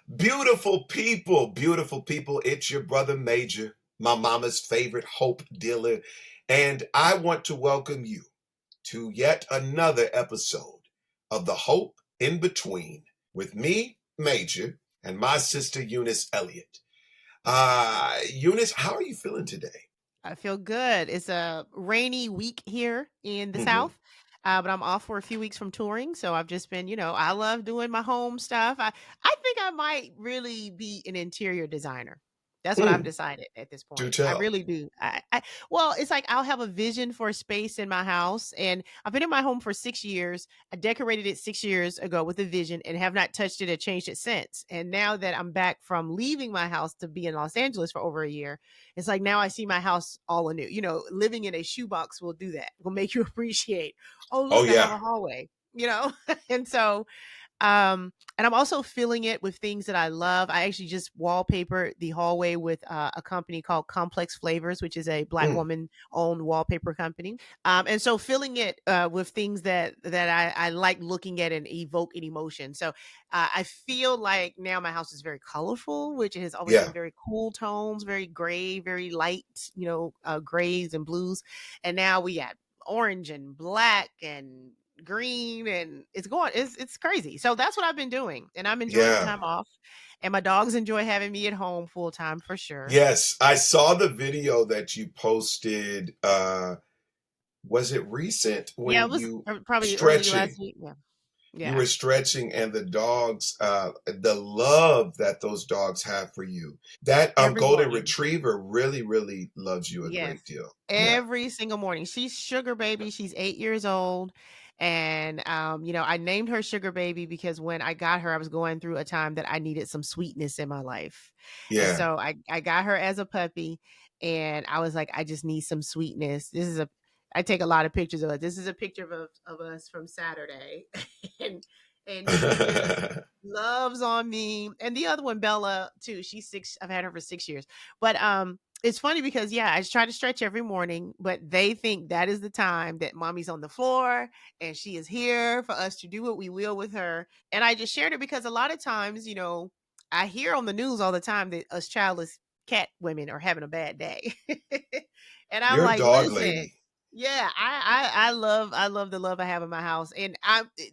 Beautiful people. It's your brother Major, my mama's favorite hope dealer. And I want to welcome you to yet another episode of The Hope in Between with me, Major, and my sister Eunice Elliott. Eunice, how are you feeling today? I feel good. It's a rainy week here in the Hmm. South, but I'm off for a few weeks from touring. So I've just been, I love doing my home stuff. I think I might really be an interior designer. That's what I've Mm, decided at this do point. I tell. really do. Well, it's like I'll have a vision for a space in my house, and I've been in my home for 6 years. I decorated it 6 years ago with a vision, and have not touched it or changed it since. And now that I'm back from leaving my house to be in Los Angeles for over a year, it's like now I see my house all anew. Living in a shoebox will do that. Will make you appreciate, oh Oh look, I have yeah. a hallway. And so and I'm also filling it with things that I love. I actually just wallpaper the hallway with a company called Complex Flavors, which is a Black Mm, woman owned wallpaper company. And so filling it with things that I like looking at and evoke an emotion. So I feel like now my house is very colorful, which has always been yeah. very cool tones, very gray, very light, grays and blues. And now we got orange and black and green, and it's crazy. So that's what I've been doing, and I'm enjoying the Yeah. time off, and my dogs enjoy having me at home full time for sure. Yes. I saw the video that you posted. Was it recent Yeah, when it was you probably early last stretching? week. Yeah. You Yeah. were stretching and the dogs, the love that those dogs have for you. That Every golden morning. retriever really loves you a Yes. great deal. Yeah. Every single morning. She's Sugar Baby. She's 8 years old. And, I named her Sugar Baby because when I got her, I was going through a time that I needed some sweetness in my life. And Yeah. so I got her as a puppy, and I was like, I just need some sweetness. I take a lot of pictures of it. This is a picture of us from Saturday. and, and she just loves on me. And the other one, Bella, too. She's 6. I've had her for 6 years. But, it's funny because, yeah, I try to stretch every morning, but they think that is the time that mommy's on the floor and she is here for us to do what we will with her. And I just shared it because a lot of times, I hear on the news all the time that us childless cat women are having a bad day. And I'm You're a like, dog listen, lady. yeah, I love the love I have in my house. And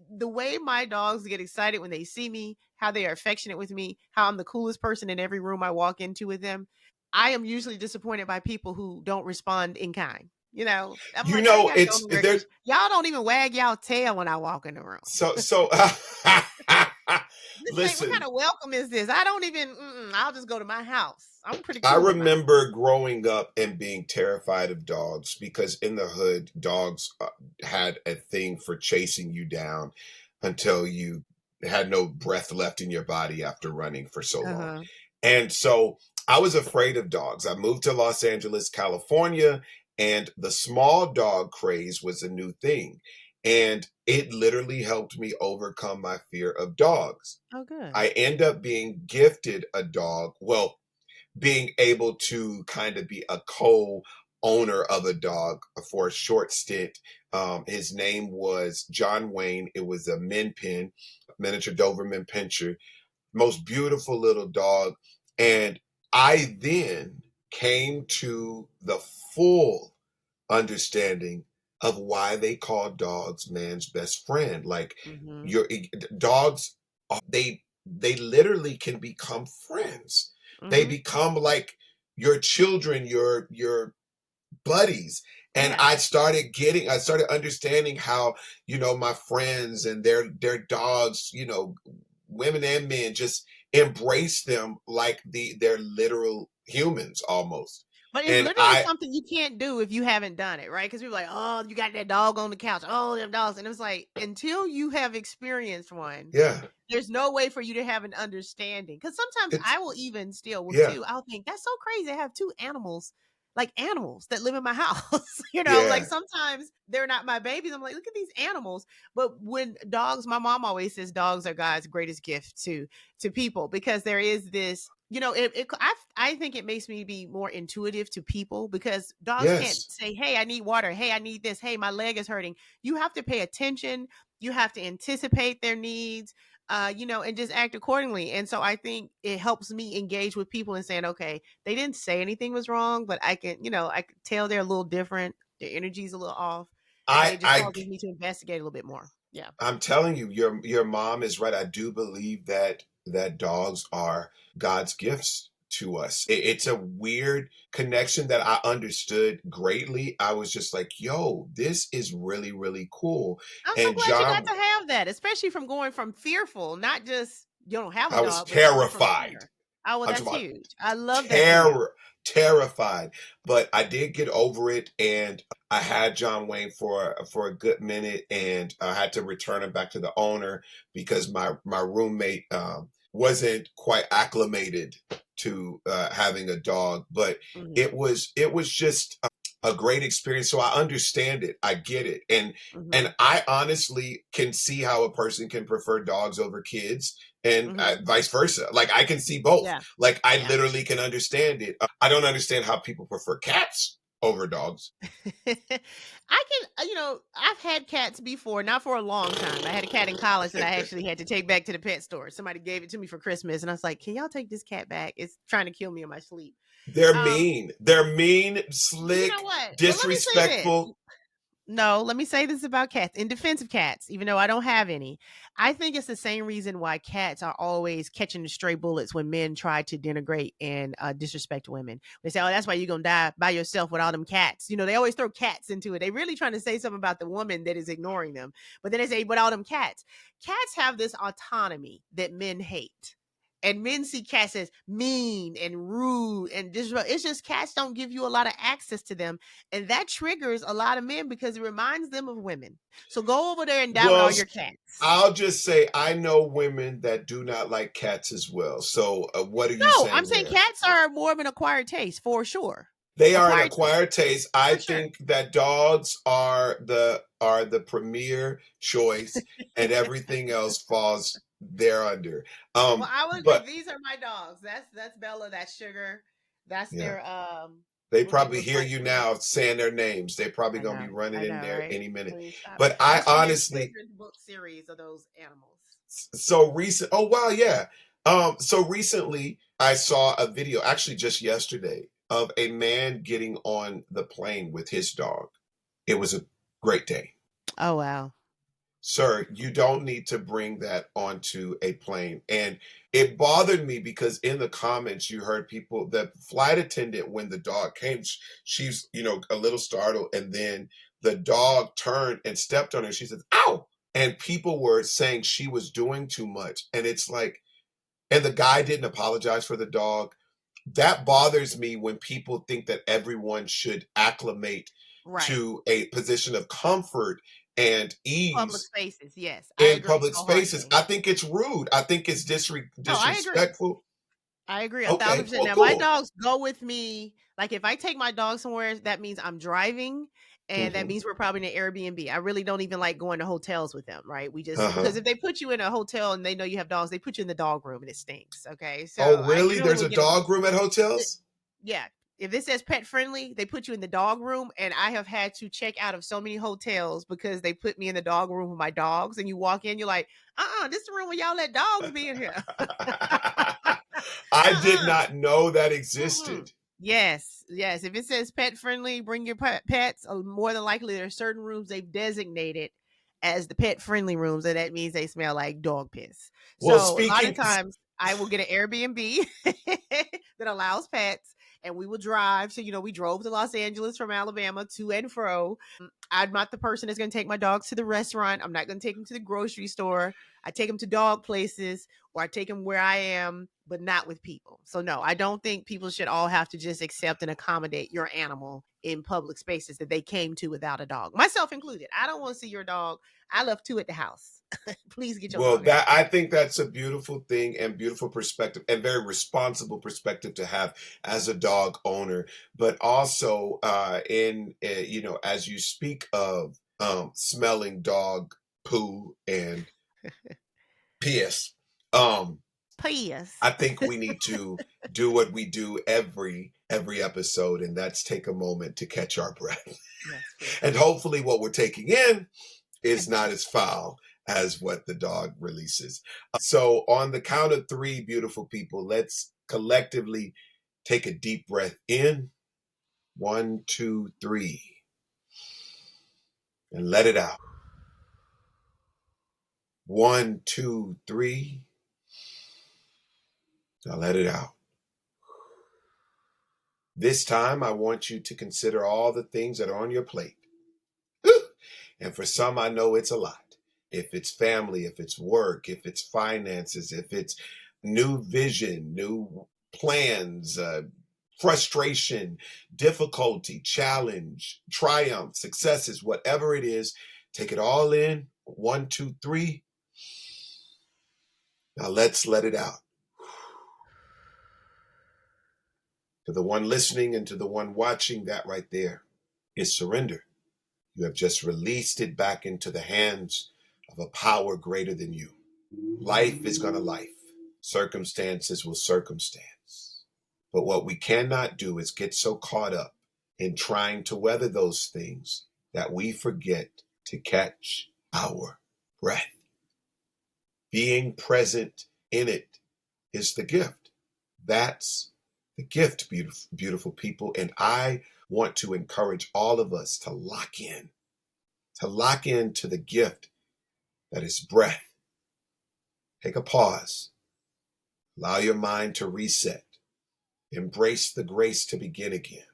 the way my dogs get excited when they see me, how they are affectionate with me, how I'm the coolest person in every room I walk into with them. I am usually disappointed by people who don't respond in kind. I'm You like, how you know, guys it's don't there's y'all don't even wag y'all tail when I walk in the room. so What kind listen, of welcome is this? I don't even. I'll just go to my house. I'm pretty I cool in my house. remember growing up and being terrified of dogs because in the hood, dogs had a thing for chasing you down until you had no breath left in your body after running for so Uh long. huh. And so I was afraid of dogs. I moved to Los Angeles, California, and the small dog craze was a new thing. And it literally helped me overcome my fear of dogs. Oh, good. I end up being gifted a dog. Well, being able to kind of be a co-owner of a dog for a short stint. His name was John Wayne. It was a Min Pin, miniature Doberman Pinscher, most beautiful little dog. And I then came to the full understanding of why they call dogs man's best friend. Like Mm-hmm. your dogs, they literally can become friends. They Mm-hmm. become like your children, your buddies. And Yeah. I started understanding how, my friends and their dogs, women and men just embrace them like they're literal humans almost. But it's And literally something you can't do if you haven't done it, right? Because people are like, oh, you got that dog on the couch. Oh, them dogs. And it was like, until you have experienced one, yeah, there's no way for you to have an understanding. Because sometimes it's I will even still with yeah, two, I'll think that's so crazy. I have two animals, like animals that live in my house. Like yeah, sometimes they're not my babies. I'm like, look at these animals. But when dogs, my mom always says dogs are God's greatest gift to people, because there is this, I think it makes me be more intuitive to people, because dogs can't yes, say, hey, I need water. Hey, I need this. Hey, my leg is hurting. You have to pay attention. You have to anticipate their needs. and just act accordingly. And so I think it helps me engage with people and saying, okay, they didn't say anything was wrong, but I can tell they're a little different. Their energy's a little off, and I it just I causes me to investigate a little bit more. Yeah. I'm telling you, your mom is right. I do believe that dogs are God's gifts to us. It's a weird connection that I understood greatly. I was just like, "Yo, this is really really cool." I'm so And glad you got John, to have that, especially from going from fearful, not just you don't have a I was dog, but going from terrified. fear. Oh, well, I'm that's talking about huge. I love that for you. terrified. But I did get over it, and I had John Wayne for a good minute, and I had to return him back to the owner because my roommate wasn't quite acclimated to having a dog. But Hmm. it was just a great experience. So I understand it, I get it, Hmm. and I honestly can see how a person can prefer dogs over kids and Hmm. vice versa. Like I can see both. Yeah. Like I Yeah. literally can understand it. I don't understand how people prefer cats over dogs. I can, I've had cats before, not for a long time. I had a cat in college that I actually had to take back to the pet store. Somebody gave it to me for Christmas, and I was like, "Can y'all take this cat back? It's trying to kill me in my sleep." They're Um, mean. They're mean, you know slick, what? Well, let me say this. disrespectful. No, let me say this about cats. In defense of cats, even though I don't have any, I think it's the same reason why cats are always catching the stray bullets when men try to denigrate and disrespect women. They say, "Oh, that's why you're gonna die by yourself with all them cats." They always throw cats into it. They really trying to say something about the woman that is ignoring them, but then they say, "But all them cats." Cats have this autonomy that men hate. And men see cats as mean and rude and disrespectful. It's just cats don't give you a lot of access to them, and that triggers a lot of men because it reminds them of women. So go over there and die with Well, all your cats. I'll just say I know women that do not like cats as well. So what are you No, I'm saying saying there? cats are more of an acquired taste for sure. They are an Acquired taste acquired taste. I for sure. think that dogs are the premier choice, and everything else falls there under. Well, I would agree. But These are my dogs. That's Bella. That's Sugar. That's yeah, their they what they probably look hear like. you now saying their names. They're probably gonna be running I in know, there right? any minute. Please stop. But I I should get a honestly, children's book series of those animals. so recent. Oh wow, yeah. So recently I saw a video, actually just yesterday, of a man getting on the plane with his dog. It was a great day. Oh wow. Sir, you don't need to bring that onto a plane. And it bothered me because in the comments you heard people, the flight attendant, when the dog came, she's, a little startled, and then the dog turned and stepped on her. She said, "Ow." And people were saying she was doing too much. And it's like, and the guy didn't apologize for the dog. That bothers me when people think that everyone should acclimate Right. to a position of comfort and Public ease spaces. Yes, I in agree public spaces. wholeheartedly. I think it's rude. I think it's No, I agree. disrespectful. I agree a thousand Okay, percent. well, Now, my cool. dogs go with me. Like if I take my dog somewhere, that means I'm driving, and that Hmm. means we're probably in an Airbnb. I really don't even like going to hotels with them, right? We just Uh-huh. because if they put you in a hotel and they know you have dogs, they put you in the dog room and it stinks. Okay, so Oh, I really? generally There's will a get a dog room at hotels? yeah. If this says pet friendly, they put you in the dog room, and I have had to check out of so many hotels because they put me in the dog room with my dogs. And you walk in, you're like, this is the room where y'all let dogs be in here. I did uh-uh. not know that Mm-mm. existed. Yes, yes. If it says pet friendly, bring your pets. More than likely, there are certain rooms they've designated as the pet friendly rooms, and that means they smell like dog piss. Well, So a lot of speaking, times, I will get an Airbnb that allows pets, and we will drive. So we drove to Los Angeles from Alabama to and fro. I'm not the person that's going to take my dogs to the restaurant. I'm not going to take them to the grocery store. I take them to dog places, or I take them where I am, but not with people. So no, I don't think people should all have to just accept and accommodate your animal in public spaces that they came to without a dog, myself included. I don't want to see your dog. I left two at the house. Please get your well, dog out. that I think that's a beautiful thing and beautiful perspective and very responsible perspective to have as a dog owner. But also, as you speak of smelling dog poo and piss, um, Please. I think we need to do what we do every episode, and that's take a moment to catch our breath. Yes, please. And hopefully, what we're taking in is not as foul as what the dog releases. So on the count of three, beautiful people, let's collectively take a deep breath in. 1, 2, 3. And let it out. 1, 2, 3. Now let it out. This time, I want you to consider all the things that are on your plate. And for some, I know it's a lot. If it's family, if it's work, if it's finances, if it's new vision, new plans, frustration, difficulty, challenge, triumph, successes, whatever it is, take it all in. 1, 2, 3. Now let's let it out. To the one listening and to the one watching, that right there is surrender. You have just released it back into the hands of a power greater than you. Life is going to life. Circumstances will circumstance. But what we cannot do is get so caught up in trying to weather those things that we forget to catch our breath. Being present in it is the gift. That's the gift, beautiful, beautiful people. And I want to encourage all of us to lock into the gift that is breath. Take a pause. Allow your mind to reset. Embrace the grace to begin again.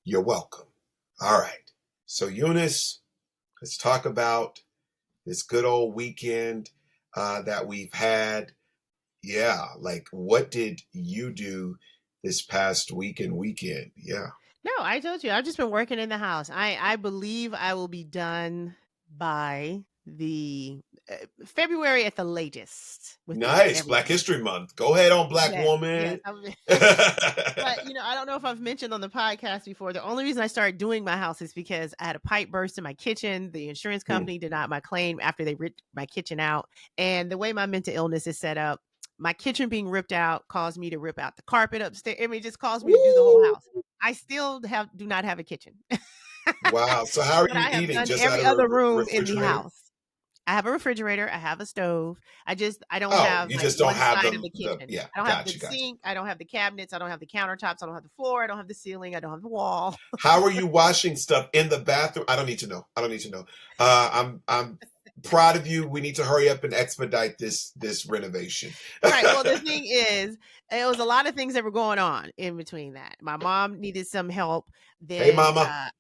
You're welcome. All right. So Eunice, let's talk about this good old weekend that we've had. Yeah, like what did you do this past weekend? Yeah. No, I told you. I've just been working in the house. I believe I will be done by the February at the latest with Nice. Black everything. History Month. Go ahead on Black Yes, yes. Woman. But I don't know if I've mentioned on the podcast before. The only reason I started doing my house is because I had a pipe burst in my kitchen. The insurance company denied my claim after they ripped my kitchen out. And the way my mental illness is set up, my kitchen being ripped out caused me to rip out the carpet upstairs. I mean, it just caused me to do the whole house. I still do not have a kitchen. Wow. So how are But you I have eating? done Just out every of a other room in the refrigerator? house. I have a refrigerator. I have a stove. I don't Oh, have you like just don't one have side of them. the kitchen. Yeah, I don't have the gotcha. sink. I don't have the cabinets. I don't have the countertops. I don't have the floor. I don't have the ceiling. I don't have the wall. How are you washing stuff in the bathroom? I don't need to know. I'm proud of you. We need to hurry up and expedite this renovation. Right. Well, the thing is, it was a lot of things that were going on in between that. My mom needed some help. Hey, Then mama.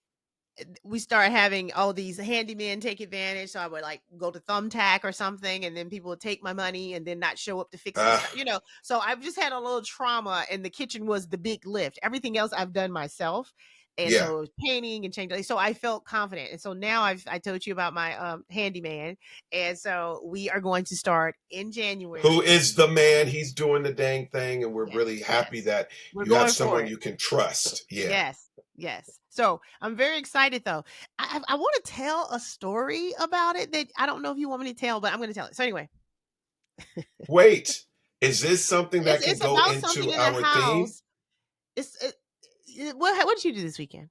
we started having all these handymen take advantage. So I would like go to Thumbtack or something, and then people would take my money and then not show up to fix the stuff, So I've just had a little trauma, and the kitchen was the big lift. Everything else I've done myself. And Yeah. so it was painting and changing. So I felt confident. And so now I told you about my handyman. And so we are going to start in January. Who is the man? He's doing the dang thing, and we're really happy that we're you have going for someone it. you can trust. Yeah. Yes. So I'm very excited though. I want to tell a story about it that I don't know if you want me to tell, but I'm going to tell it. So anyway, Wait, is this something that can it's go about something into in the our theme? house. What did you do this weekend?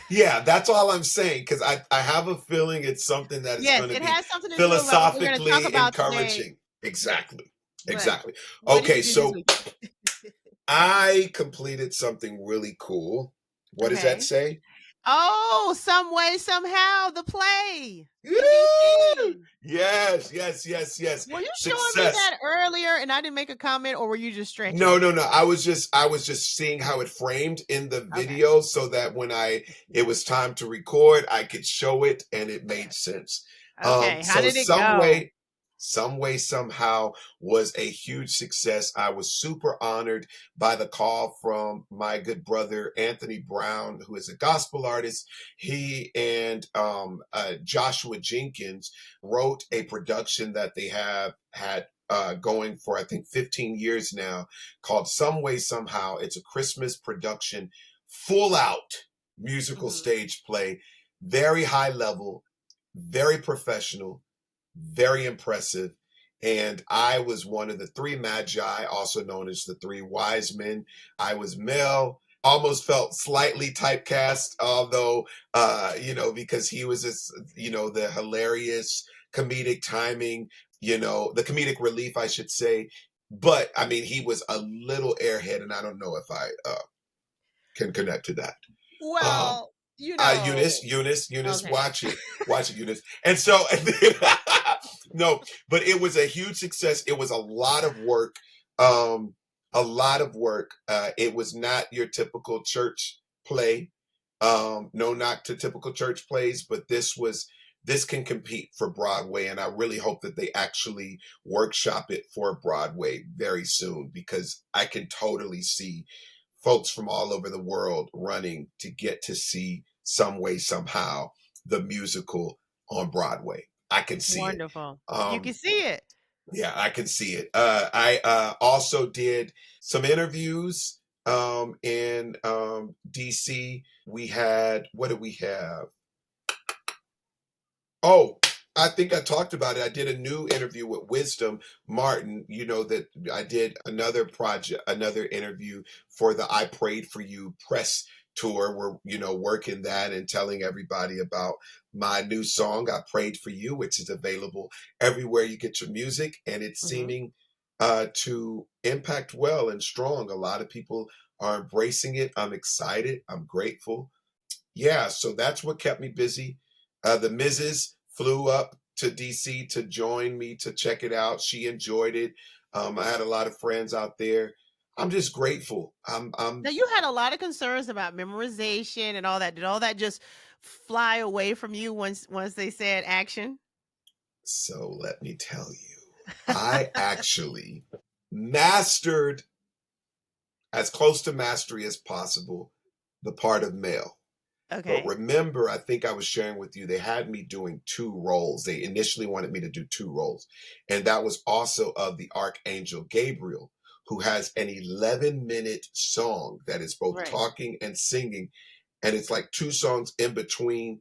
Yeah, that's all I'm saying, because I have a feeling it's something that is Yes, going to it be has something to do with what we're going to talk philosophically about today. encouraging. Exactly. But Exactly. what did Okay, you do this so weekend? I completed something really cool. What does that Okay. say? Oh, some way, somehow, the play. Woo! MVP. Yes. Were you showing me Success. that earlier and I didn't make a comment, or were you just stretching No. it? I was just seeing how it framed in the Okay. video so that when it was time to record, I could show it and it made sense. Okay. How So did it go? some way, somehow was a huge success. I was super honored by the call from my good brother, Anthony Brown, who is a gospel artist. He and Joshua Jenkins wrote a production that they have had going for, I think, 15 years now, called Some Way, Somehow. It's a Christmas production, full out musical stage play, very high level, very professional, very impressive. And I was one of the three magi, also known as the three wise men. I was male, almost felt slightly typecast, although, because he was this, the hilarious comedic timing, the comedic relief, I should say. But I mean, he was a little airhead, and I don't know if I can connect to that. Um, Well, Eunice, okay. watch it, Eunice. And so, no, but it was a huge success. It was a lot of work, um, a lot of work. It was not your typical church play. No, not to typical church plays, but this can compete for Broadway, and I really hope that they actually workshop it for Broadway very soon, because I can totally see folks from all over the world running to get to see some way, somehow, the musical on Broadway. I can see it. Wonderful. You can Um, see it. yeah, I can see it. I also did some interviews in DC. We had, what did we have? Oh, I think I talked about it. I did a new interview with Wisdom Martin. You know that I did another project, another interview for the I Prayed for You press tour. We're, working that and telling everybody about my new song, I Prayed for You, which is available everywhere you get your music. And it's Hmm. seeming to impact well and strong. A lot of people are embracing it. I'm excited. I'm grateful. Yeah, so that's what kept me busy. The Mrs. flew up to DC to join me to check it out. She enjoyed it. I had a lot of friends out there. I'm just grateful. I'm Now you had a lot of concerns about memorization and all that. Did all that just fly away from you once they said action? So let me tell you, I actually mastered, as close to mastery as possible, the part of male. But Okay. remember, I think I was sharing with you, they had me doing two roles. They initially wanted me to do two roles. And that was also of the Archangel Gabriel, who has an 11-minute song that is both Right. talking and singing. And it's like two songs in between.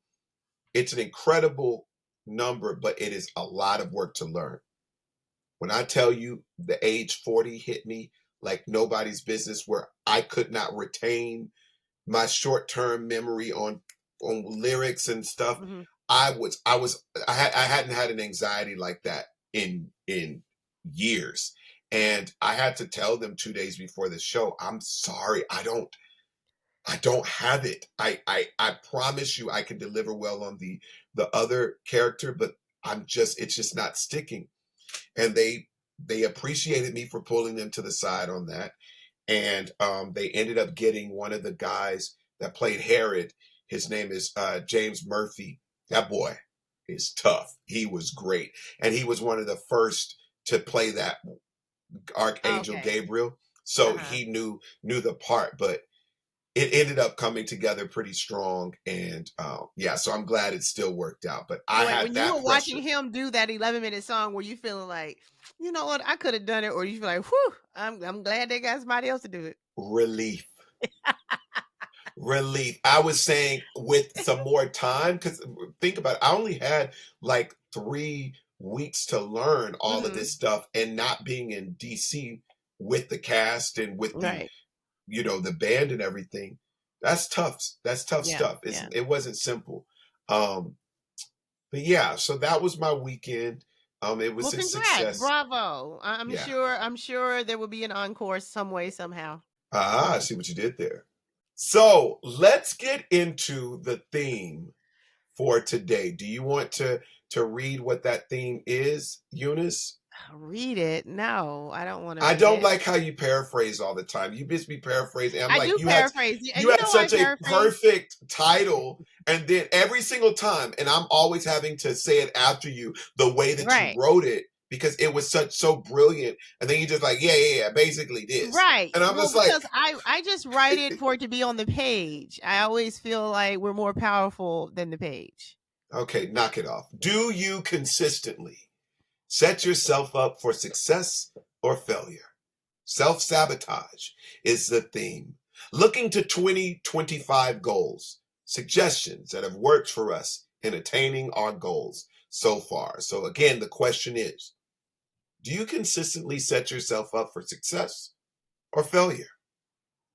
It's an incredible number, but it is a lot of work to learn. When I tell you the age 40 hit me like nobody's business, where I could not retain my short-term memory on lyrics and stuff. Hmm. I hadn't had an anxiety like that in years. And I had to tell them 2 days before the show, I'm sorry, I don't have it. I promise you I can deliver well on the other character, but it's just not sticking. And they appreciated me for pulling them to the side on that. And they ended up getting one of the guys that played Herod. His name is James Murphy. That boy is tough. He was great, and he was one of the first to play that Archangel Okay. Gabriel. So Uh-huh. he knew the part, but it ended up coming together pretty strong. And yeah, so I'm glad it still worked out. But I Wait, had when you that were watching pressure, him do that 11-minute song, were you feeling like, you know what, I could have done it, or you feel like, whew, I'm glad they got somebody else to do it. relief. Relief. I was saying with some more time, because think about it, I only had like 3 weeks to learn all of Hmm. this stuff, and not being in DC with the cast and with Right. the band and everything. That's tough. That's tough Yeah. stuff. Yeah. It wasn't simple. Um, but yeah, so that was my weekend. It Well, was a congrats, success. bravo. I'm Yeah. sure. I'm sure there will be an encore some way, somehow. I see what you did there. So let's get into the theme for today. Do you want to read what that theme is, Eunice? Read it. No, I don't want to I read don't it. like how you paraphrase all the time. You just be paraphrasing. I'm I like, do you had paraphrase. you You had know I such a paraphrase. perfect title, and then every single time, and I'm always having to say it after you the way that you Right. wrote it, because it was so brilliant. And then you just like, yeah, basically this. Right. And I'm Well, just like, because I just write it for it to be on the page. I always feel like we're more powerful than the page. okay, knock it off. Do you consistently set yourself up for success or failure? Self-sabotage is the theme. Looking to 2025 goals, suggestions that have worked for us in attaining our goals so far. So again, the question is, do you consistently set yourself up for success or failure?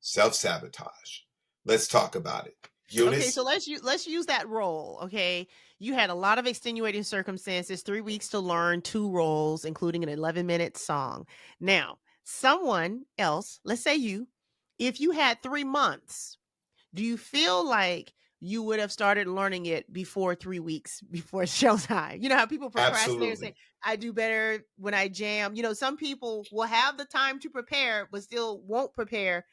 Self-sabotage. Let's talk about it. Okay, so Eunice? let's use that role. Okay, you had a lot of extenuating circumstances, 3 weeks to learn 2 roles, including an 11-minute song. Now, someone else, let's say you, if you had 3 months, do you feel like you would have started learning it before 3 weeks before showtime? You know how people procrastinate and say, Absolutely. I do better when I jam. You know, some people will have the time to prepare, but still won't prepare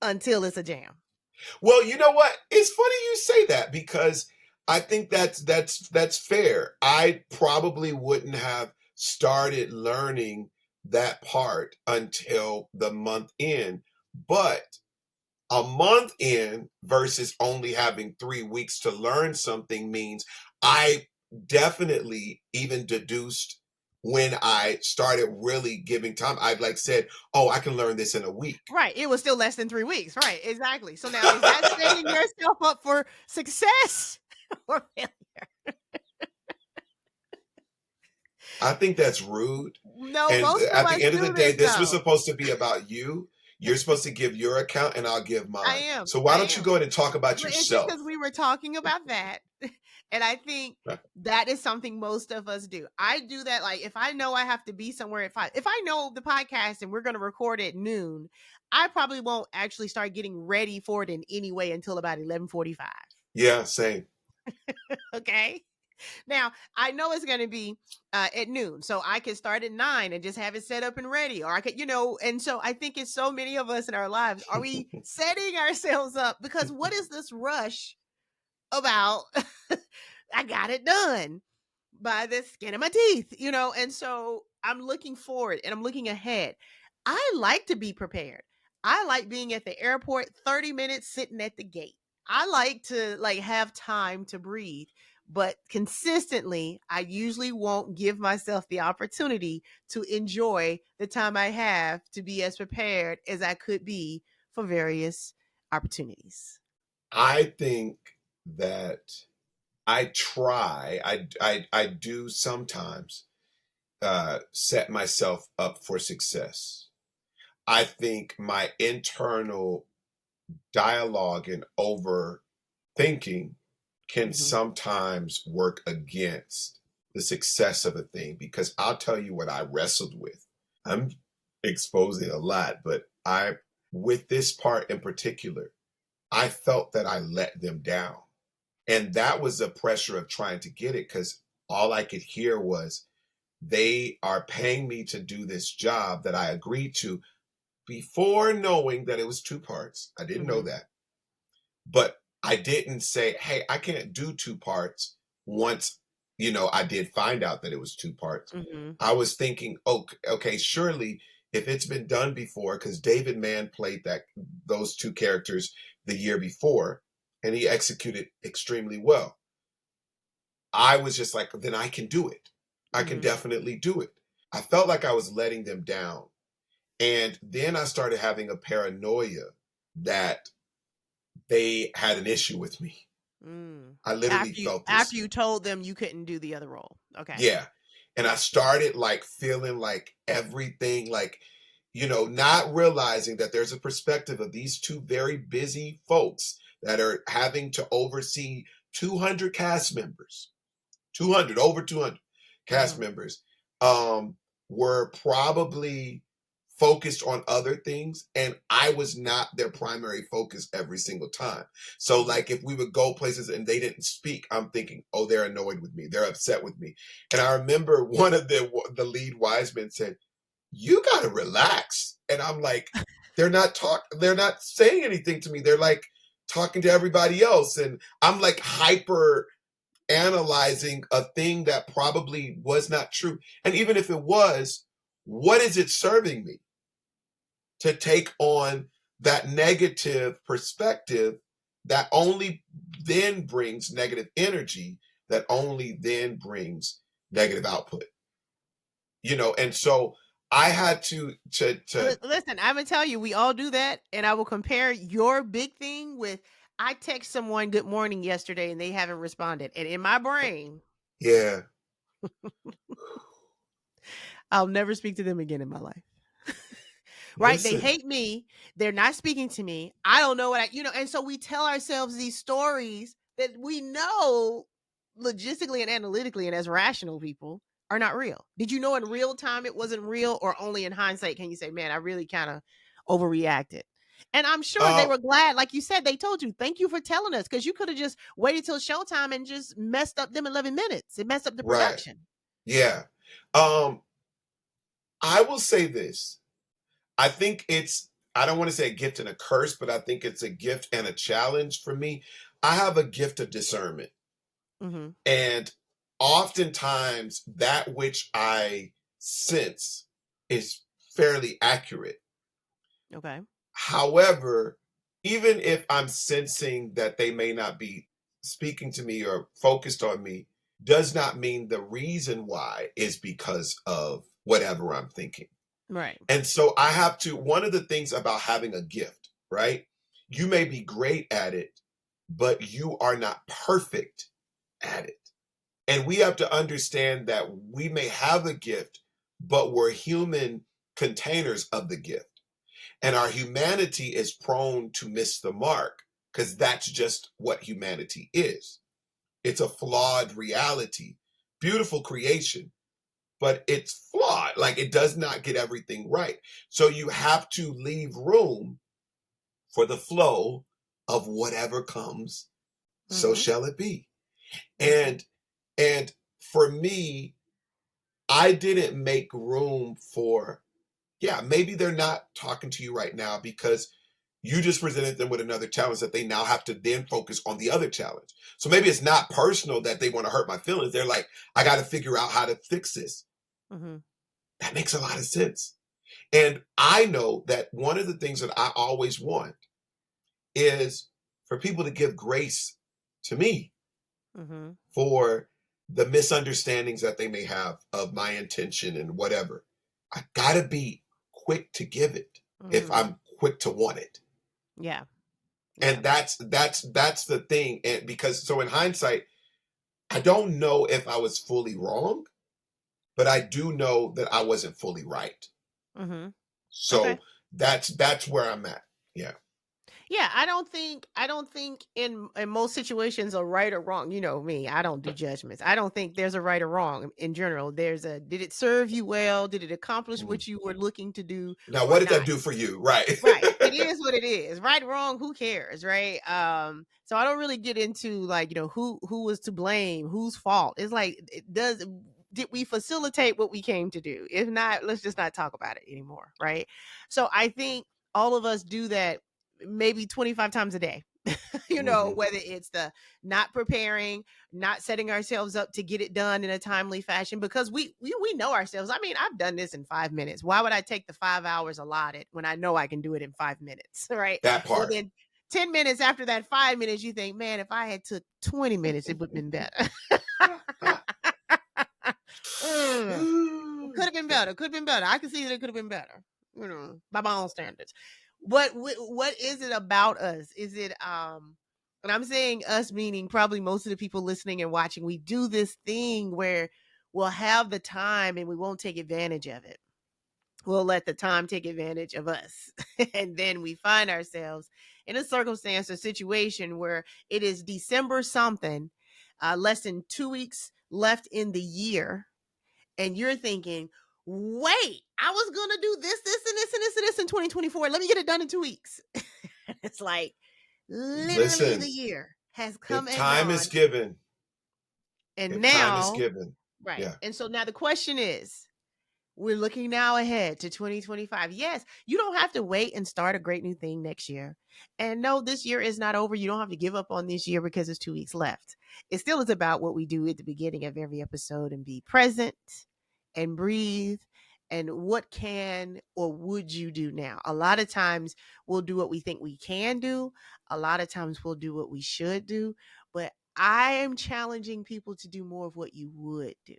until it's a jam. Well, you know what? It's funny you say that because I think that's fair. I probably wouldn't have started learning that part until the month end, but a month in versus only having 3 weeks to learn something means I definitely even deduced when I started really giving time. I've like said, oh, I can learn this in a week. Right. It was still less than 3 weeks. Right. Exactly. So now is that setting yourself up for success or failure? I think that's rude. No, And most of at the us end of the do day, this this was though. supposed to be about you. You're supposed to give your account and I'll give I mine. am. So why I don't you am. go ahead and talk about But it's just yourself? because we were talking about that. And I think that is something most of us do. I do that. Like if I know I have to be somewhere at 5, if I know the podcast and we're going to record at noon, I probably won't actually start getting ready for it in any way until about 11:45. Yeah, same. Okay. Now, I know it's going to be at noon, so I can start at 9 and just have it set up and ready. Or I could, and so I think it's so many of us in our lives. Are we setting ourselves up? Because what is this rush about? I got it done by the skin of my teeth, and so I'm looking forward and I'm looking ahead. I like to be prepared. I like being at the airport 30 minutes sitting at the gate. I like to have time to breathe, but consistently I usually won't give myself the opportunity to enjoy the time I have to be as prepared as I could be for various opportunities. I think that I do sometimes set myself up for success. I think my internal dialogue and overthinking can Hmm. sometimes work against the success of a thing because I'll tell you what I wrestled with. I'm exposing a lot, but with this part in particular, I felt that I let them down. And that was the pressure of trying to get it because all I could hear was they are paying me to do this job that I agreed to before knowing that it was 2 parts. I didn't know Hmm. that. But I didn't say, hey, I can't do 2 parts once, I did find out that it was 2 parts. Hmm. I was thinking, okay, surely if it's been done before, because David Mann played those 2 characters the year before, and he executed extremely well. I was just like, then I can do it. I can Hmm. definitely do it. I felt like I was letting them down. And then I started having a paranoia that they had an issue with me. Mm. I literally After you felt after this. you told them you couldn't do the other role. Okay. Yeah. And I started like feeling like everything, like, not realizing that there's a perspective of these two very busy folks that are having to oversee 200 cast members, 200, over 200 cast Mhm. members, were probably focused on other things. And I was not their primary focus every single time. So, Mhm. like, if we would go places and they didn't speak, I'm thinking, oh, they're annoyed with me. They're upset with me. And I remember one of the lead wise men said, you got to relax. And I'm like, they're not saying anything to me. They're like talking to everybody else. And I'm like hyper analyzing a thing that probably was not true. And even if it was, what is it serving me to take on that negative perspective that only then brings negative energy, that only then brings negative output? And so I had to Listen, I'm gonna tell you, we all do that, and I will compare your big thing with I text someone good morning yesterday and they haven't responded, and in my brain, yeah. I'll never speak to them again in my life. right? They Listen. hate me. They're not speaking to me. I don't know what and so we tell ourselves these stories that we know logistically and analytically and as rational people are not real. Did you know in real time it wasn't real, or only in hindsight can you say, man, I really kind of overreacted? And I'm sure they Uh, were glad, like you said, they told you, thank you for telling us, because you could have just waited till showtime and just messed up them 11 minutes. It messed up the right. production. Yeah. Um, I will say this. I think I don't want to say a gift and a curse, but I think it's a gift and a challenge for me. I have a gift of discernment. Mm-hmm. And oftentimes that which I sense is fairly accurate. Okay. However, even if I'm sensing that they may not be speaking to me or focused on me, does not mean the reason why is because of whatever I'm thinking. Right. And so I have to, one of the things about having a gift, right? You may be great at it, but you are not perfect at it. And we have to understand that we may have a gift, but we're human containers of the gift. And our humanity is prone to miss the mark because that's just what humanity is. It's a flawed reality, beautiful creation, but it's flawed. Like it does not get everything right. So you have to leave room for the flow of whatever comes, so Mm-hmm. shall it be. Mm-hmm. And and for me, I didn't make room for, yeah, maybe they're not talking to you right now because you just presented them with another challenge that they now have to then focus on the other challenge. So maybe it's not personal that they want to hurt my feelings. They're like, I got to figure out how to fix this. Mm-hmm. That makes a lot of sense. And I know that one of the things that I always want is for people to give grace to me Mm-hmm. for the misunderstandings that they may have of my intention and whatever. I gotta be quick to give it if Mm-hmm. I'm quick to want it. Yeah. Yeah. And that's the thing. And because so in hindsight, I don't know if I was fully wrong, but I do know that I wasn't fully right. Mm-hmm. Okay. So that's where I'm at. Yeah. Yeah, I don't think in most situations a right or wrong. You know me, I don't do judgments. I don't think there's a right or wrong in general. There's a, did it serve you well? Did it accomplish Mhm. what you were looking to do Now, or what did that not? do for you? Right. Right. It is what it is. Right, wrong, who cares, right? So I don't really get into like, who was to blame, whose fault. It's like, did we facilitate what we came to do? If not, let's just not talk about it anymore, right? So I think all of us do that maybe 25 times a day. Hmm. Whether it's the not preparing, not setting ourselves up to get it done in a timely fashion, because we know ourselves. I mean, I've done this in 5 minutes. Why would I take the 5 hours allotted when I know I can do it in 5 minutes? Right. That Well, part. then 10 minutes after that 5 minutes, you think, man, if I had took 20 minutes, it would have been better. Could have been better. Could have been better. I can see that it could have been better. By my own standards. What is it about us? Is it and I'm saying us meaning probably most of the people listening and watching, we do this thing where we'll have the time and we won't take advantage of it. We'll let the time take advantage of us. And then we find ourselves in a circumstance or situation where it is December something, less than 2 weeks left in the year, and you're thinking, wait, I was gonna do this and this and this and this in 2024. Let me get it done in 2 weeks. It's like literally the Listen, year has come if and time is gone. given, And if time is now, given, right. yeah. And so now the question is, we're looking now ahead to 2025. Yes, you don't have to wait and start a great new thing next year. And no, this year is not over. You don't have to give up on this year because it's 2 weeks left. It still is about what we do at the beginning of every episode and be present and breathe. And what can or would you do now? A lot of times we'll do what we think we can do. A lot of times we'll do what we should do. But I am challenging people to do more of what you would do.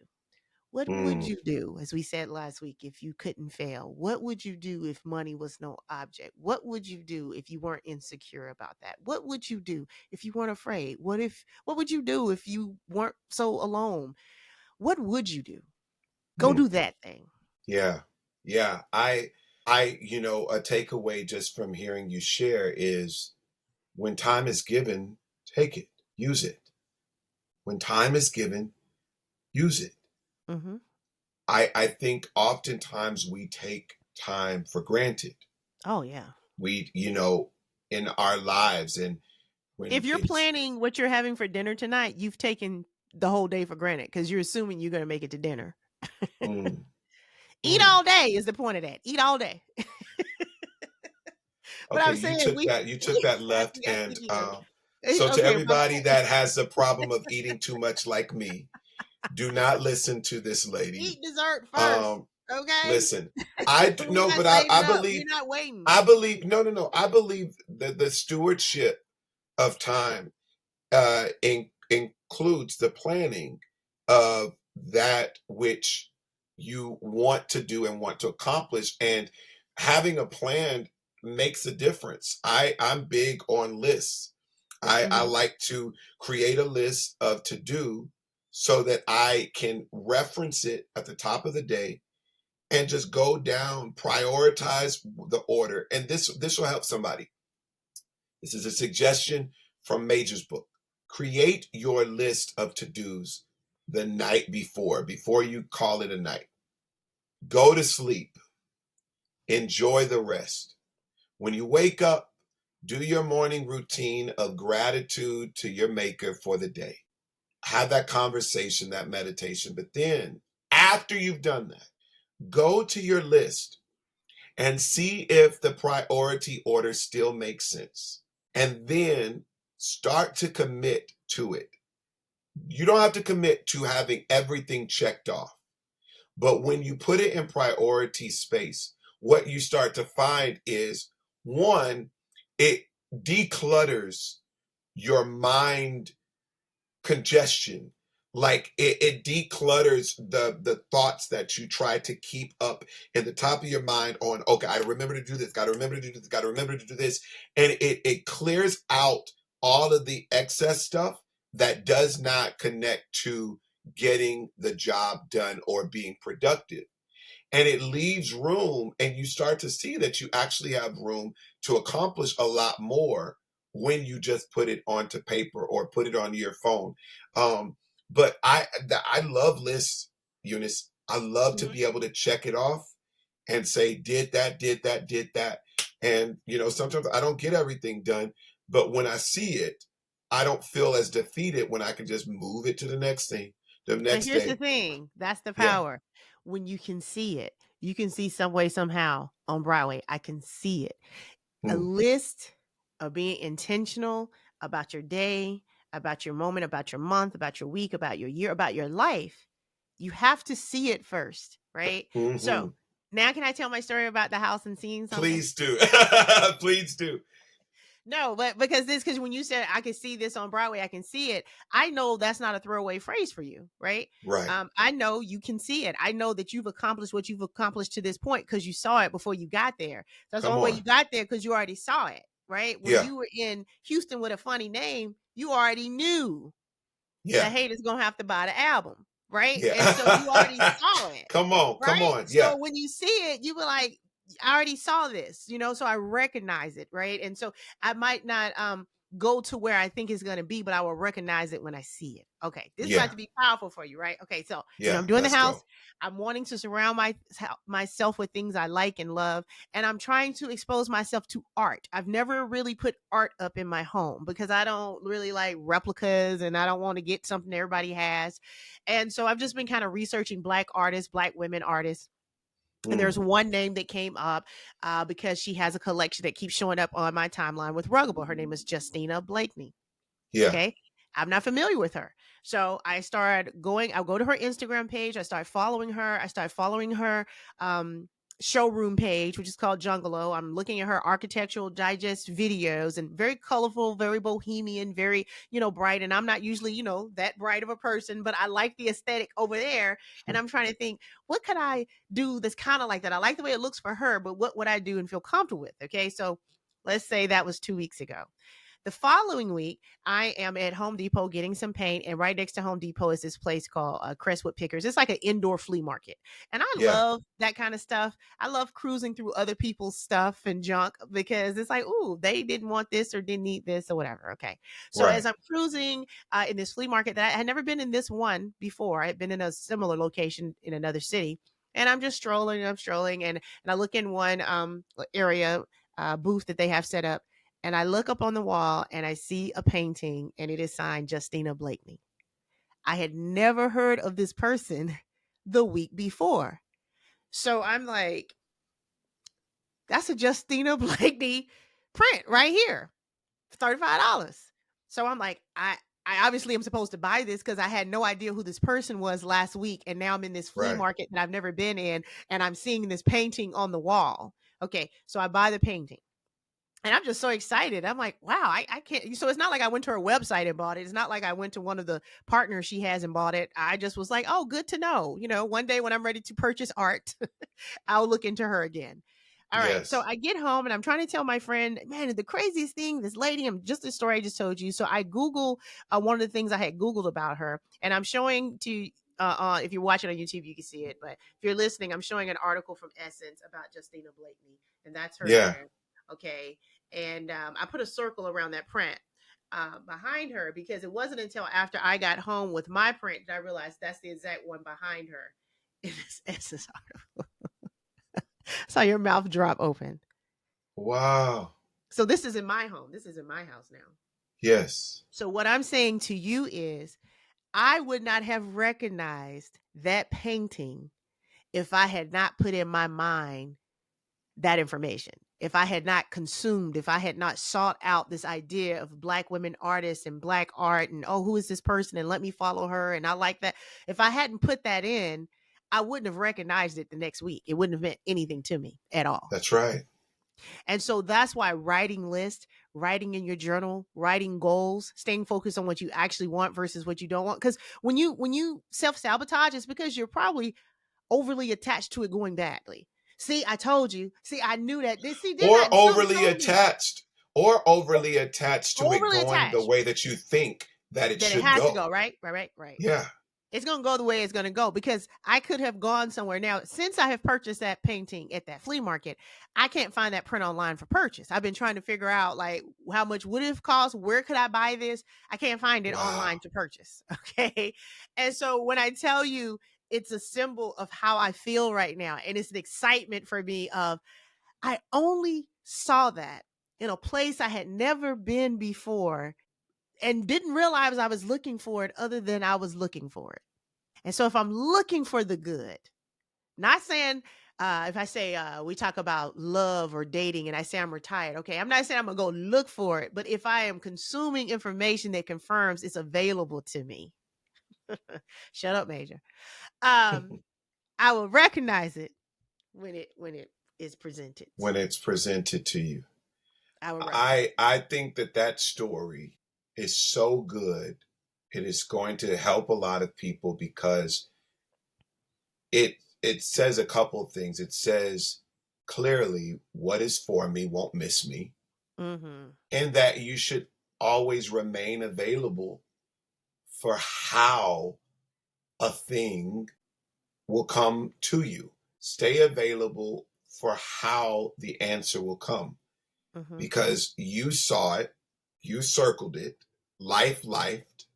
What would Mm, you do, as we said last week, if you couldn't fail? What would you do if money was no object? What would you do if you weren't insecure about that? What would you do if you weren't afraid? What would you do if you weren't so alone? What would you do? Go mm, do that thing. yeah. Yeah. a takeaway just from hearing you share is when time is given, take it, use it. When time is given, use it. Mm-hmm. I think oftentimes we take time for granted. Oh yeah. We, in our lives, and when If you're it's, planning what you're having for dinner tonight, you've taken the whole day for granted because you're assuming you're going to make it to dinner. mm, Eat mm. all day is the point of that. Eat all day. But Okay, I'm you saying took that you took that left, I and think you did. so to Okay, my everybody point. that has the problem of eating too much like me, do not listen to this lady. Eat dessert first. Um, Okay. Listen, I d We're no, not but saving I up. believe We're not waiting. I believe no, no, no, I believe that the stewardship of time, includes the planning of that which you want to do and want to accomplish, and having a plan makes a difference. I'm big on lists. I Hmm. like to create a list of to do so that I can reference it at the top of the day and just go down, prioritize the order. And this will help somebody. This is a suggestion from Major's book. Create your list of to-dos the night before you call it a night. Go to sleep. Enjoy the rest. When you wake up, do your morning routine of gratitude to your maker for the day. Have that conversation, that meditation. But then, after you've done that, go to your list and see if the priority order still makes sense. And then start to commit to it. You don't have to commit to having everything checked off, but when you put it in priority space, what you start to find is one, it declutters your mind congestion. Like it declutters the thoughts that you try to keep up in the top of your mind on, okay, I remember to do this, gotta remember to do this, gotta remember to do this. And it clears out all of the excess stuff that does not connect to getting the job done or being productive, and it leaves room, and you start to see that you actually have room to accomplish a lot more when you just put it onto paper or put it on your phone. um, but I love lists, Eunice. I love to Hmm. be able to check it off and say, did that, did that, did that. And sometimes I don't get everything done, but when I see it, I don't feel as defeated when I can just move it to the next thing, the And next here's the day. thing, that's the Yeah. power. When you can see it, you can see some way, somehow on Broadway. I can see it. A Mm, list of being intentional about your day, about your moment, about your month, about your week, about your year, about your life. You have to see it first, right? So mhm. now, can I tell my story about the house and seeing something? Please do. Please do. No, but because when you said I can see this on Broadway, I can see it. I know that's not a throwaway phrase for you, right? Right. I know you can see it. I know that you've accomplished what you've accomplished to this point because you saw it before you got there. That's the Come only way you on. got there because you already saw it, right? When Yeah. you were in Houston with a funny name, you already knew the Yeah. haters gonna have to buy the album, right? And so you already Yeah. saw it. Come on. Come Right? on. Yeah. So when you see it, you were like, I already saw this, so I recognize it, right? And so I might not go to where I think it's gonna be, but I will recognize it when I see it. Okay, this is about Yeah. to be powerful for you, right? Okay, so Yeah. I'm doing the Let's house. go. I'm wanting to surround myself with things I like and love, and I'm trying to expose myself to art. I've never really put art up in my home because I don't really like replicas and I don't want to get something everybody has. And so I've just been kind of researching Black artists, Black women artists, and Mm. there's one name that came up because she has a collection that keeps showing up on my timeline with Ruggable. Her name is Justina Blakeney. Yeah. Okay. I'm not familiar with her. So I'll go to her Instagram page. I start following her. I start following her um, showroom page, which is called Jungalo. I'm looking at her architectural digest videos and very colorful, very bohemian, very, bright. And I'm not usually, that bright of a person, but I like the aesthetic over there. And I'm trying to think, what could I do that's kind of like that? I like the way it looks for her, but what would I do and feel comfortable with? Okay. So let's say that was 2 weeks ago. The following week, I am at Home Depot getting some paint, and right next to Home Depot is this place called Crestwood Pickers. It's like an indoor flea market, and I Yeah. love that kind of stuff. I love cruising through other people's stuff and junk because it's like, ooh, they didn't want this or didn't need this or whatever. Okay, so as Right. I'm cruising in this flea market that I had never been in this one before, I had been in a similar location in another city. And I'm just strolling, and I look in one area booth that they have set up, and I look up on the wall and I see a painting, and it is signed Justina Blakeney. I had never heard of this person the week before. So I'm like, that's a Justina Blakeney print right here, $35. So I'm like, I obviously am supposed to buy this because I had no idea who this person was last week. And now I'm in this flea Right. market that I've never been in, and I'm seeing this painting on the wall. Okay, so I buy the painting. And I'm just so excited. I'm like, wow, I can't. So it's not like I went to her website and bought it. It's not like I went to one of the partners she has and bought it. I just was like, oh, good to know. One day when I'm ready to purchase art, I'll look into her again. All right. So Yes. I get home and I'm trying to tell my friend, man, the craziest thing, this lady, I'm just the story I just told you. So I Google one of the things I had Googled about her, and I'm showing to, if you're watching on YouTube, you can see it. But if you're listening, I'm showing an article from Essence about Justina Blakeney, and that's her Yeah. there. Okay. And I put a circle around that print behind her because it wasn't until after I got home with my print that I realized that's the exact one behind her in this Essence article. Saw your mouth drop open. Wow. So this is in my home. This is in my house now. Yes. So what I'm saying to you is I would not have recognized that painting if I had not put in my mind that information. If I had not consumed, if I had not sought out this idea of Black women artists and Black art, and oh, who is this person? And let me follow her. And I like that. If I hadn't put that in, I wouldn't have recognized it the next week. It wouldn't have meant anything to me at all. That's right. And so that's why writing lists, writing in your journal, writing goals, staying focused on what you actually want versus what you don't want. Because when you self-sabotage, it's because you're probably overly attached to it going badly. See, I told you. See, I knew that. See, didn't Or I? Something overly told me. attached. Or overly attached to it Overly going the attached way that you think that it that it should has to go. go, right? Right. Yeah. It's going to go the way it's going to go because I could have gone somewhere. Now, since I have purchased that painting at that flea market, I can't find that print online for purchase. I've been trying to figure out like how much would it have cost? Where could I buy this? I can't find it online Wow. to purchase. Okay. And so when I tell you it's a symbol of how I feel right now, and it's an excitement for me of I only saw that in a place I had never been before and didn't realize I was looking for it other than I was looking for it. And so if I'm looking for the good, not saying if I say we talk about love or dating and I say I'm retired, okay, I'm not saying I'm gonna go look for it, but if I am consuming information that confirms it's available to me, shut up, Major. Um, I will recognize it when it is presented. When it's presented to you. I will recognize I think that that story is so good. It is going to help a lot of people because it says a couple of things. It says clearly what is for me won't miss me, it. Mm-hmm. and that you should always remain available for how a thing will come to you. Stay available for how the answer will come Mm-hmm. because you saw it, you circled it, lifed,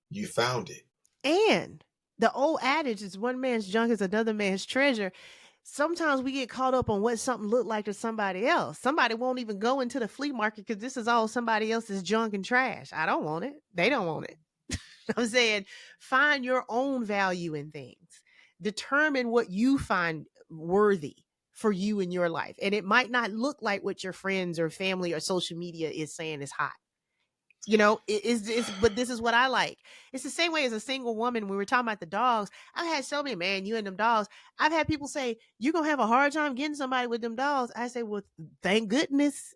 you found it. And the old adage is one man's junk is another man's treasure. Sometimes we get caught up on what something looked like to somebody else. Somebody won't even go into the flea market because this is all somebody else's junk and trash. I don't want it. They don't want it. I'm saying find your own value in things. Determine what you find worthy for you in your life. And it might not look like what your friends or family or social media is saying is hot. But this is what I like. It's the same way as a single woman. We were talking about the dogs. I've had so many, man, you and them dogs. I've had people say, you're going to have a hard time getting somebody with them dogs. I say, well, thank goodness.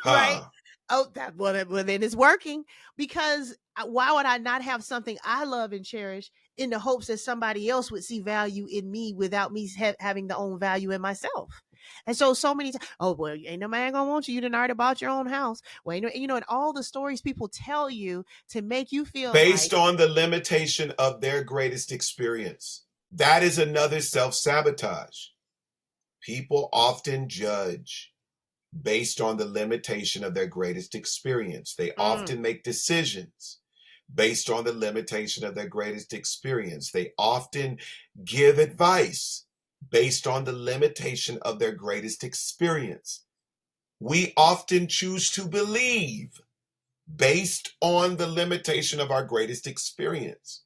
Right? Huh. Oh, well, then it's working because why would I not have something I love and cherish in the hopes that somebody else would see value in me without me having the own value in myself? And so many times, oh, well, ain't no man gonna want you. You done already bought your own house. Well, and all the stories people tell you to make you feel Based like, on the limitation of their greatest experience. That is another self-sabotage. People often judge based on the limitation of their greatest experience. They mm, often make decisions based on the limitation of their greatest experience. They often give advice based on the limitation of their greatest experience. We often choose to believe based on the limitation of our greatest experience.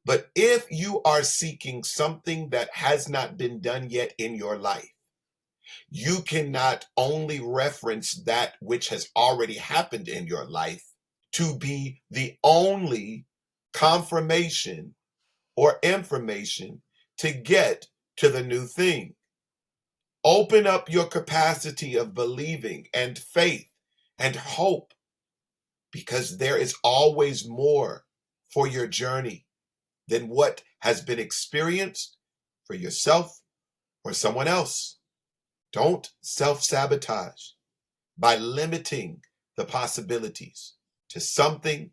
But if you are seeking something that has not been done yet in your life, you cannot only reference that which has already happened in your life to be the only confirmation or information to get to the new thing. Open up your capacity of believing and faith and hope, because there is always more for your journey than what has been experienced for yourself or someone else. Don't self-sabotage by limiting the possibilities to something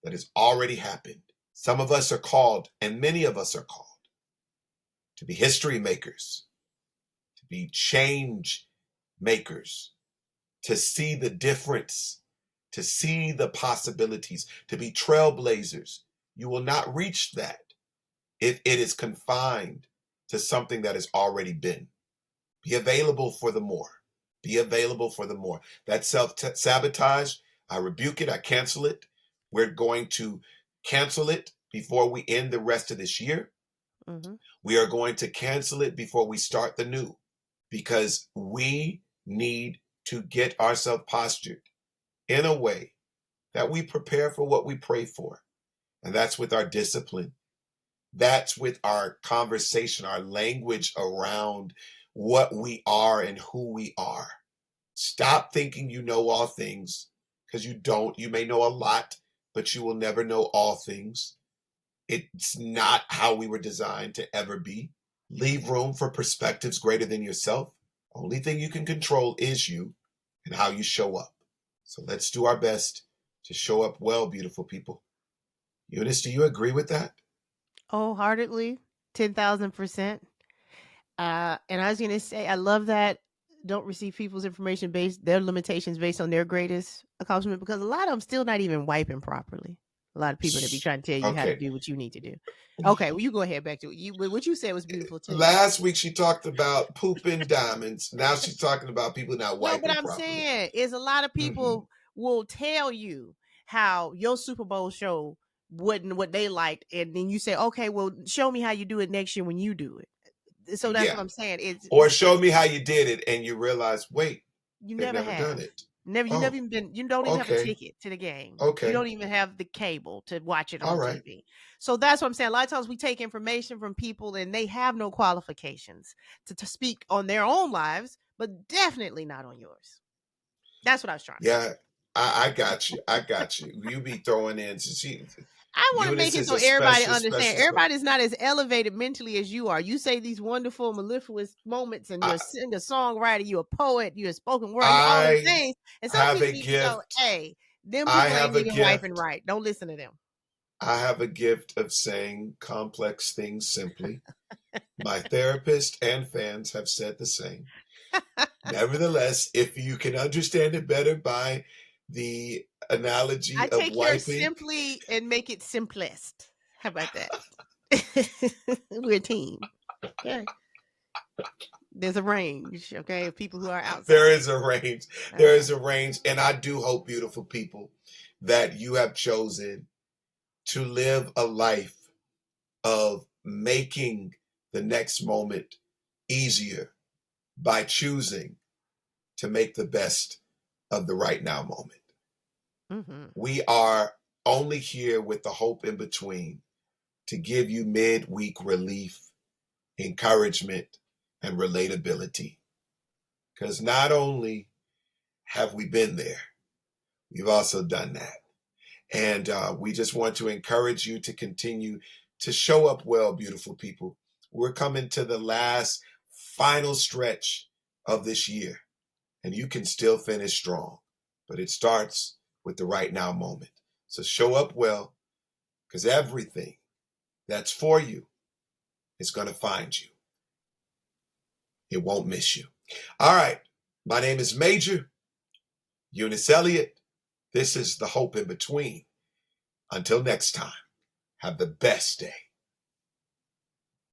that has already happened. Some of us are called, and many of us are called, to be history makers, to be change makers, to see the difference, to see the possibilities, to be trailblazers. You will not reach that if it is confined to something that has already been. Be available for the more. Be available for the more. That self-sabotage, I rebuke it. I cancel it. We're going to cancel it before we end the rest of this year. mm-hmm. We are going to cancel it before we start the new, because we need to get ourselves postured in a way that we prepare for what we pray for. And that's with our discipline. That's with our conversation, our language around what we are and who we are. Stop thinking you know all things, because you don't. You may know a lot, but you will never know all things. It's not how we were designed to ever be. Leave room for perspectives greater than yourself. Only thing you can control is you and how you show up. So let's do our best to show up well, beautiful people. Eunice, do you agree with that? Wholeheartedly, 10,000%. And I was gonna say, I love that. Don't receive people's information based their limitations based on their greatest accomplishment, because a lot of them still not even wiping properly. A lot of people that be trying to tell you how to Okay. do what you need to do. Okay, well, you go ahead back to it. What you said was beautiful too. Last week she talked about pooping diamonds. Now she's talking about people not No, but wiping I'm properly. saying is a lot of Mhm. people will tell you how your Super Bowl show wasn't what they liked, and then you say, okay, well, show me how you do it next year when you do it. So that's Yeah. what I'm saying. It's Or show me how you did it, and you realize, wait, You they've never never done have. it. You never Oh, even been, you don't even have a okay. ticket to the game. You Okay. don't even have the cable to watch it All on right. TV. So that's what I'm saying. A lot of times we take information from people and they have no qualifications to speak on their own lives, but definitely not on yours. That's what I was trying to say. Yeah, I got you. I got you. You be throwing in. I want to make Eunice it is so a everybody special, understand. special, special. Everybody's not as elevated mentally as you are. You say these wonderful, mellifluous moments, and you're I, a singer, songwriter, you're a poet, you're a spoken word, you're all them I things. And some have people a need to go, gift. hey, them I people ain't have a even wiping gift. right. Don't listen to them. I have a gift of saying complex things simply. My therapist and fans have said the same. Nevertheless, if you can understand it better by the I analogy of take your wiping, simply and make it simplest. How about that? We're a team. Okay. There's a range, okay, of people who are there outside. is a range. There Okay. is a range. And I do hope, beautiful people, that you have chosen to live a life of making the next moment easier by choosing to make the best of the right now moment. Mm-hmm. We are only here with the hope in between to give you midweek relief, encouragement, and relatability. Because not only have we been there, we've also done that. And we just want to encourage you to continue to show up well, beautiful people. We're coming to the last final stretch of this year, and you can still finish strong. But it starts with the right now moment. So show up well, because everything that's for you is going to find you. It won't miss you. All right. My name is Major Eunice Elliott. This is The Hope in Between. Until next time, have the best day.